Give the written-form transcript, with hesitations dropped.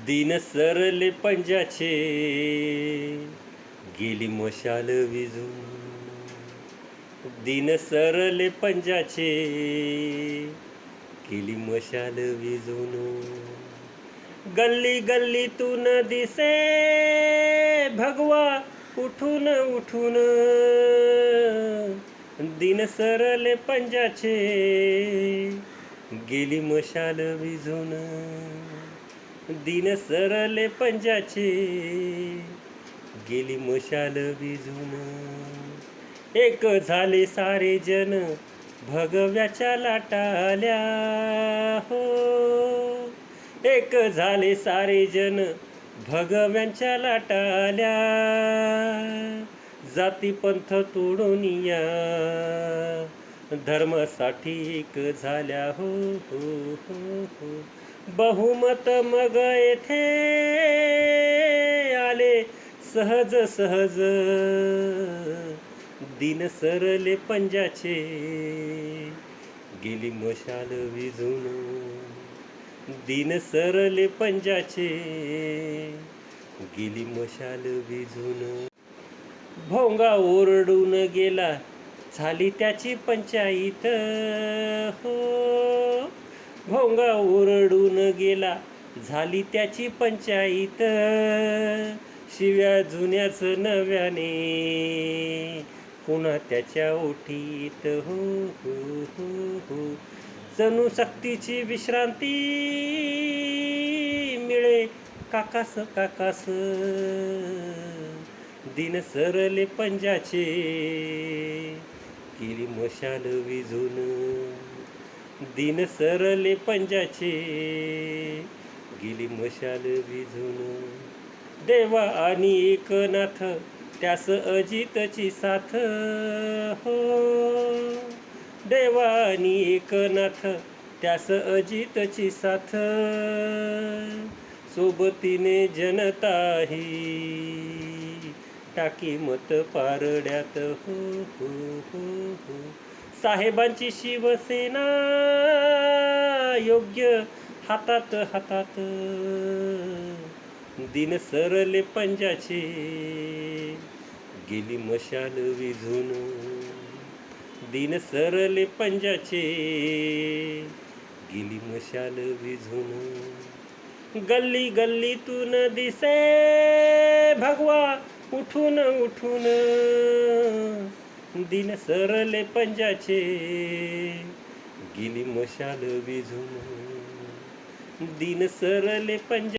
दिन सरले पंजाचे गेली मशाल विझून. दिन सरले पंजाचे गेली मशाल विझून. गल्ली गल्लीतून दिसे भगवा उठून उठून. दिन सरले पंजाचे गेली मशाल विझून. दिन सरले पंजाचे गेली मशाल विझून. एक झाले सारे जन भगव्याच्या लाटाल्या हो. एक झाले सारे जन भगव्यांच्या लाटाल्या. जाती पंथ तोडून या धर्मासाठी एक झाल्या हो हो हो हो. बहुमत मग येथे आले सहज सहज. दिन सरले पंजाचे गेली मशाल विझून. दिन सरले पंजाचे गेली मशाल विझून. भोंगा ओरडून गेला झाली त्याची पंचायत हो. भोंगा ओरडून गेला झाली त्याची पंचायत. शिव्या जुन्याच नव्याने पुन्हा त्याच्या ओठीत हो हो हो हो. जणू सक्तीची विश्रांती मिळे काकास काकास. दिन सरले पंजाचे गेली मशाल विझून. दिन सरले पंजाचे गेली मशाल विझून. देवा आणि एकनाथ त्यास अजितची साथ हो. देवा आणि एकनाथ त्यास अजितची साथ. सोबतीने जनताही टाकी मत पारड्यात हो हो हो हो. साहेबांची शिवसेना योग्य हातात हातात. दिन सरले पंजाचे गेली मशाल विझून. दिन सरले पंजाचे गेली मशाल विझून. गल्ली गल्लीतून दिसे भगवा उठून उठून. दिन सरले पंजाचे गेली मशाल विझून. दिन सरले पंजा